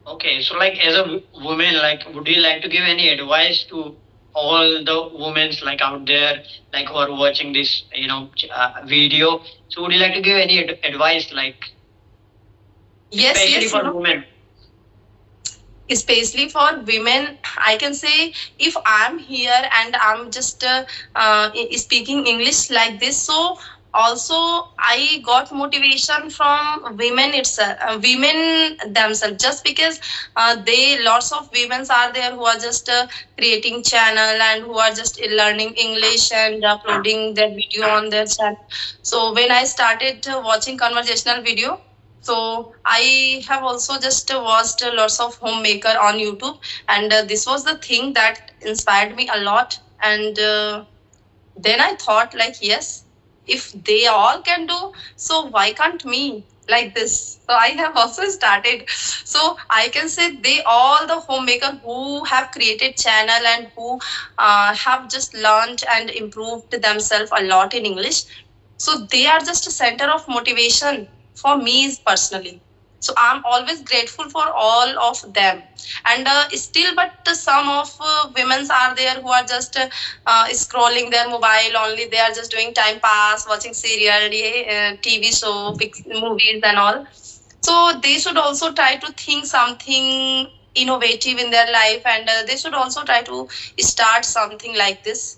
Okay, so like as a woman, like would you like to give any advice to all the women like out there, like who are watching this, video? So would you like to give any advice, like Yes, especially yes, you for know, women? especially for women, I can say, if I'm here and I'm just speaking English like this, so also I got motivation from women itself, women themselves, just because they lots of women are there who are just creating channel and who are just learning English and uploading their video on their channel. So when I started watching conversational video, so I have also just watched lots of homemaker on YouTube, and this was the thing that inspired me a lot. And then I thought, like, yes, if they all can do, so why can't me? Like this. So I have also started. So I can say they all the homemaker who have created channel and who have just learned and improved themselves a lot in English. So they are just a center of motivation for me personally. So I'm always grateful for all of them. And still, but some of women's are there who are just scrolling their mobile only. They are just doing time pass, watching serial, TV show, movies, and all. So they should also try to think something innovative in their life, and they should also try to start something like this.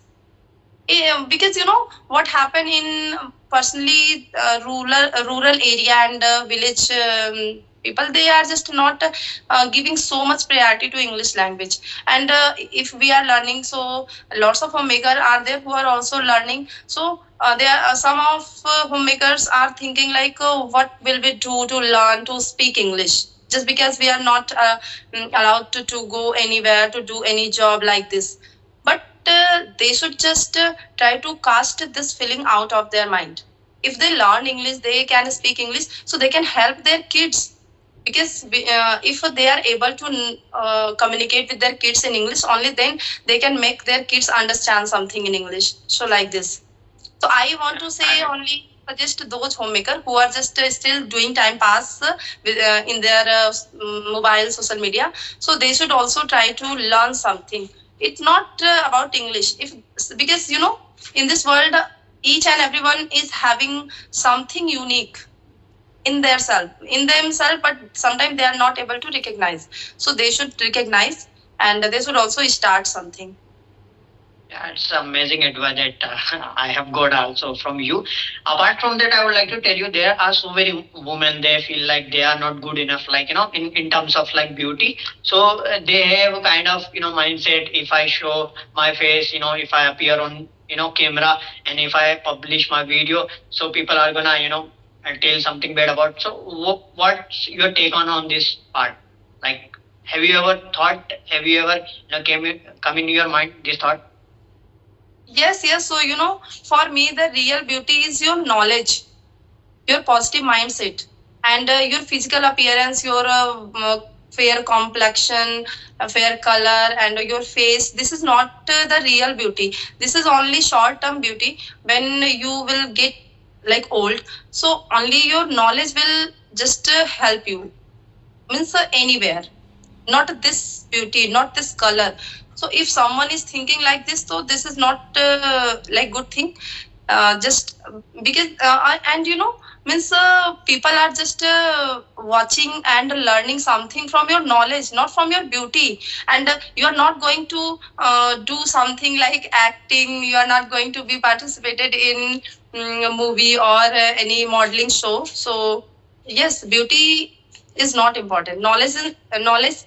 Because you know what happened in personally rural area and village people, they are just not giving so much priority to English language. And if we are learning, so lots of homemaker are there who are also learning. So there are some of homemakers are thinking like, what will we do to learn to speak English, just because we are not allowed to go anywhere to do any job like this. But they should just try to cast this feeling out of their mind. If they learn English, they can speak English, so they can help their kids. Because if they are able to communicate with their kids in English, only then they can make their kids understand something in English. So like this. So I want Yeah, to say only suggest those homemaker who are just still doing time pass in their mobile social media. So they should also try to learn something. It's not about English. If because you know in this world each and everyone is having something unique in their self in themselves, but sometimes they are not able to recognize. So they should recognize, and they should also start something. yeah, it's amazing advice that I have got also from you. Apart from that, I would like to tell you there are so many women they feel like they are not good enough, like in terms of like beauty. So they have a kind of mindset. If I show my face, if I appear on camera, and if I publish my video, so people are gonna tell something bad about. So what's your take on this part? Like, have you ever thought? Have you ever come in your mind this thought? Yes, yes. So, you know, for me, the real beauty is your knowledge, your positive mindset, and your physical appearance, your fair complexion, fair color, and your face. This is not the real beauty. This is only short term beauty. When you will get like old, so only your knowledge will just help you. Means anywhere, not this beauty, not this color. So if someone is thinking like this, so this is not like good thing. Just because and you know, means people are just watching and learning something from your knowledge, not from your beauty. And you are not going to do something like acting, you are not going to be participated in a movie or any modeling show. So yes, beauty is not important. Knowledge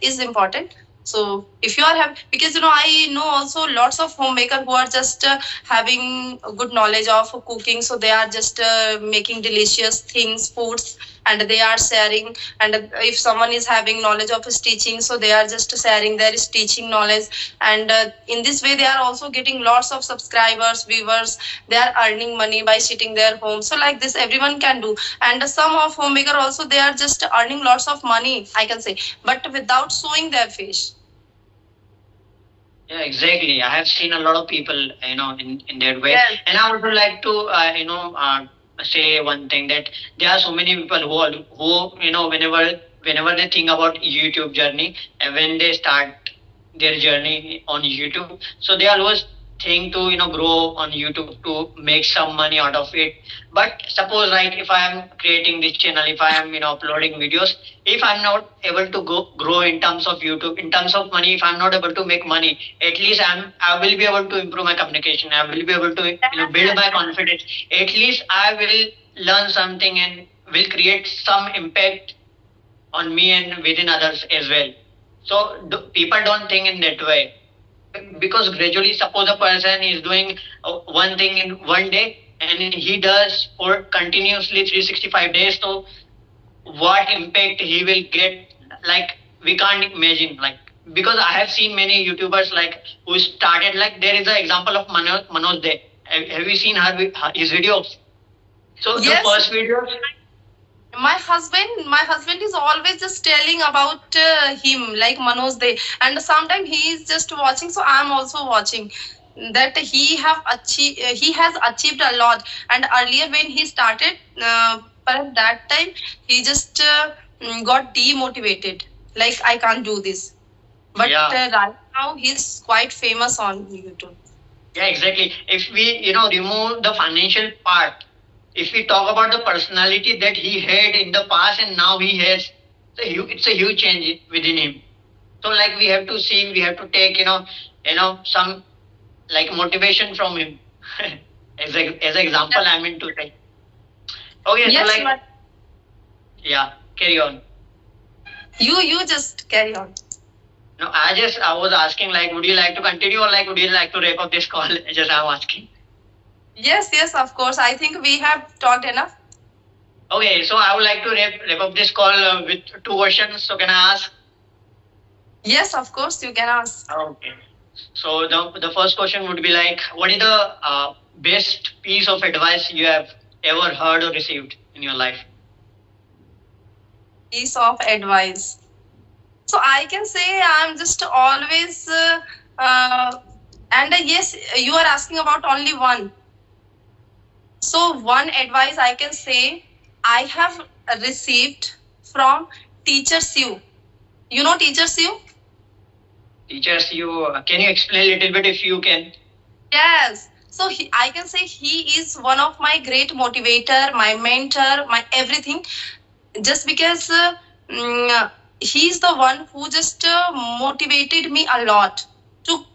is important. So if you are have, because you know, I know also lots of homemaker who are just having a good knowledge of cooking, so they are just making delicious things, foods, and they are sharing. And if someone is having knowledge of stitching, so they are just sharing their stitching knowledge. And in this way they are also getting lots of subscribers, viewers. They are earning money by sitting their home. So like this everyone can do. And some of homemaker also, they are just earning lots of money, I can say, but without showing their face. Yeah, exactly. I have seen a lot of people, in that way. Yes. And I would like to, say one thing that there are so many people who, whenever whenever they think about YouTube journey, and when they start their journey on YouTube, so they always think to grow on YouTube to make some money out of it. But suppose like if I am creating this channel, if I am uploading videos, if I'm not able to grow in terms of YouTube, in terms of money, if I'm not able to make money, at least I will be able to improve my communication. I will be able to build my confidence. At least I will learn something and will create some impact on me and within others as well. So people don't think in that way, because gradually, suppose a person is doing one thing in one day and he does for continuously 365 days. So what impact he will get, like we can't imagine. Like, because I have seen many YouTubers like who started, like there is an example of Manoj De. Have you seen his videos? So Yes. the first videos, My husband is always just telling about him, like Manoj De, and sometimes he is just watching, so I'm also watching that he has achieved a lot. And earlier when he started, perhaps that time he just got demotivated, like I can't do this. But yeah. right now he's quite famous on YouTube. Yeah, exactly. If we, remove the financial part, if we talk about the personality that he had in the past and now he has, it's a huge change within him. So, like, we have to see, we have to take, some like motivation from him. As example, I mean to say. Okay, so Yes, like, but yeah, carry on. you just carry on. No, I was asking, like, would you like to continue or like would you like to wrap up this call? Just I'm asking. Yes, of course. I think we have talked enough. Okay, so I would like to wrap up this call with two questions. So can I ask? Yes, of course, you can ask. Okay. So the first question would be like, what is the best piece of advice you have ever heard or received in your life? Piece of advice. So I can say I'm just always, and yes, you are asking about only one. So one advice I can say I have received from Teacher Sue. You know Teacher Sue? Teachers, can you explain a little bit if you can? Yes. So I can say he is one of my great motivator, my mentor, my everything. Just because he's the one who just motivated me a lot to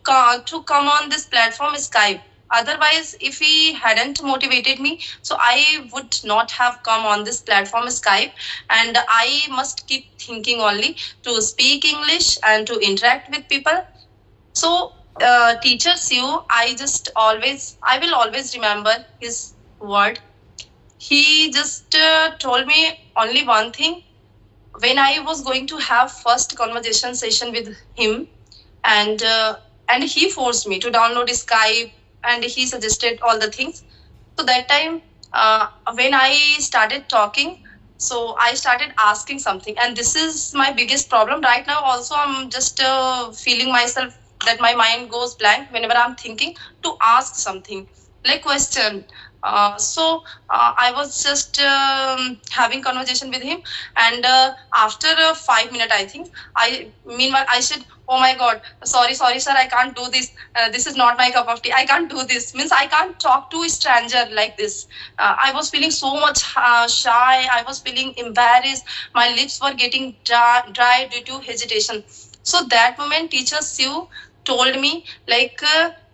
come on this platform Skype. Otherwise, if he hadn't motivated me, so I would not have come on this platform Skype. And I must keep thinking only to speak English and to interact with people. So, Teacher Sue, I will always remember his word. He just told me only one thing when I was going to have first conversation session with him, and he forced me to download Skype, and he suggested all the things. So that time, when I started talking, so I started asking something, and this is my biggest problem right now. Also, I'm just feeling myself that my mind goes blank whenever I'm thinking to ask something like question. I was just having conversation with him, and after 5 minutes, I think meanwhile I said, "Oh my God, sorry, sir, I can't do this. This is not my cup of tea. I can't do this. Means I can't talk to a stranger like this." I was feeling so much shy. I was feeling embarrassed. My lips were getting dry due to hesitation. So that moment, Teacher Sue told me like,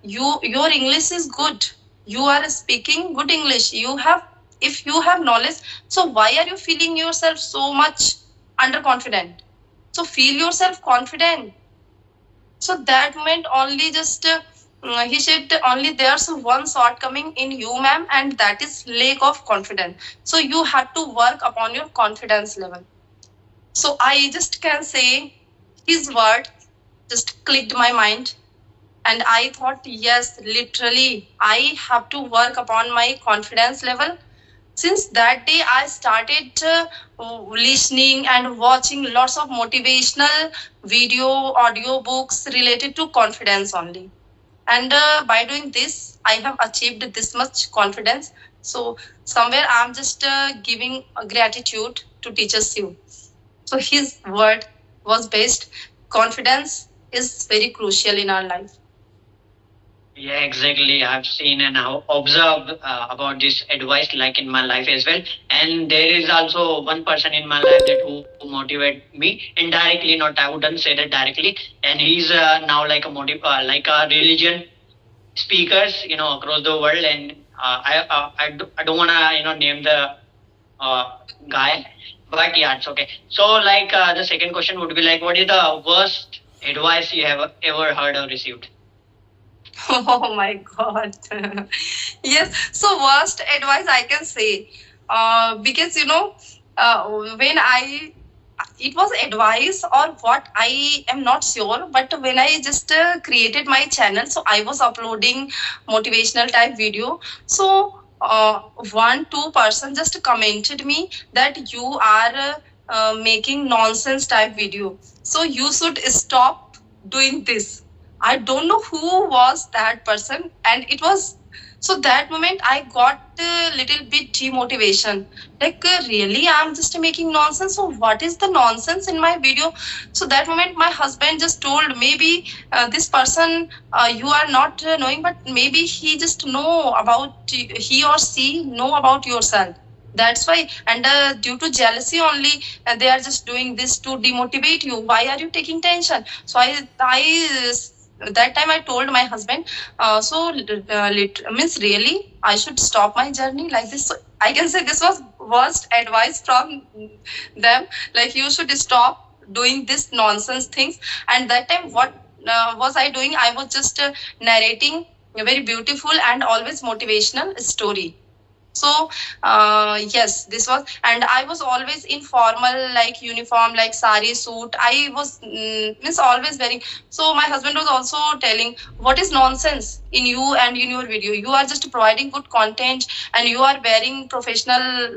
your English is good. You are speaking good English. If you have knowledge, so why are you feeling yourself so much underconfident? So feel yourself confident. So that moment only just he said only there's one shortcoming in you, ma'am, and that is lack of confidence. So you have to work upon your confidence level. So I just can say his word just clicked my mind, and I thought, yes, literally I have to work upon my confidence level. Since that day I started listening and watching lots of motivational video audio books related to confidence only, and by doing this I have achieved this much confidence. So somewhere I'm just giving gratitude to Teacher Sue. So his word was best. Confidence is very crucial in our life. Yeah, exactly. I've seen and I've observed about this advice like in my life as well. And there is also one person in my life that who motivate me indirectly, not I wouldn't say that directly. And he's now like a like a religion speakers, across the world. And I don't wanna name the uh, guy, but yeah, it's okay. So like the second question would be like, what is the worst advice you have ever heard or received? Oh my god. Yes, so worst advice I can say, because when I it was advice or what I am not sure, but when I just created my channel, so I was uploading motivational type video. So one two person just commented me that you are making nonsense type video, so you should stop doing this. I don't know who was that person, and it was, so that moment I got a little bit demotivation. Like, really, I'm just making nonsense. So, what is the nonsense in my video? So, that moment, my husband just told, maybe this person you are not knowing, but maybe he just know about, he or she know about yourself. That's why, and due to jealousy only, they are just doing this to demotivate you. Why are you taking tension? So that time I told my husband, means really I should stop my journey like this. So I can say this was worst advice from them. Like, you should stop doing this nonsense things. And that time, what was I doing? I was just narrating a very beautiful and always motivational story. So yes, this was, and I was always in formal, like uniform, like sari suit. I was means always wearing. So my husband was also telling, what is nonsense in you and in your video? You are just providing good content, and you are wearing professional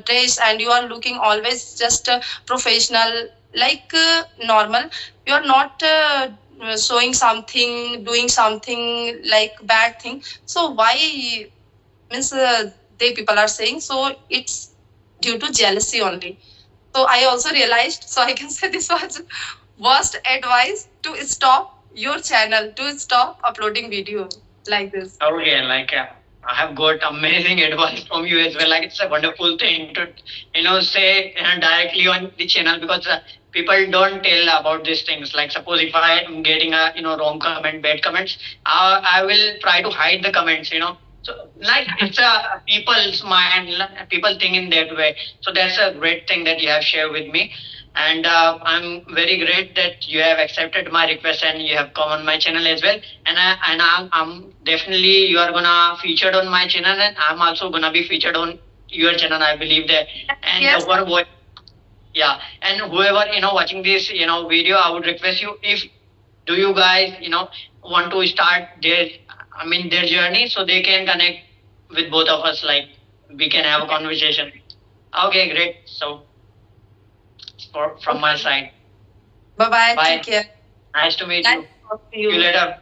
dress, and you are looking always just professional, like normal. You are not showing something, doing something like bad thing. So why, means they people are saying, so it's due to jealousy only. So I also realized, so I can say this was worst advice, to stop your channel, to stop uploading video like this. Okay, like I have got amazing advice from you as well. Like it's a wonderful thing to, say directly on the channel, because people don't tell about these things. Like suppose if I am getting a wrong comment, bad comments, I will try to hide the comments. So like it's a people's mind, people think in that way. So that's a great thing that you have shared with me. And I'm very great that you have accepted my request and you have come on my channel as well. And I'm definitely you are gonna featured on my channel, and I'm also gonna be featured on your channel. I believe that. And Yes. Yeah, and whoever watching this video, I would request you, if do you guys want to start their journey, so they can connect with both of us, like we can have a conversation. Okay, great. So from my side, Bye bye. bye. Take care. Nice to meet Nice you. to talk to See you you. later.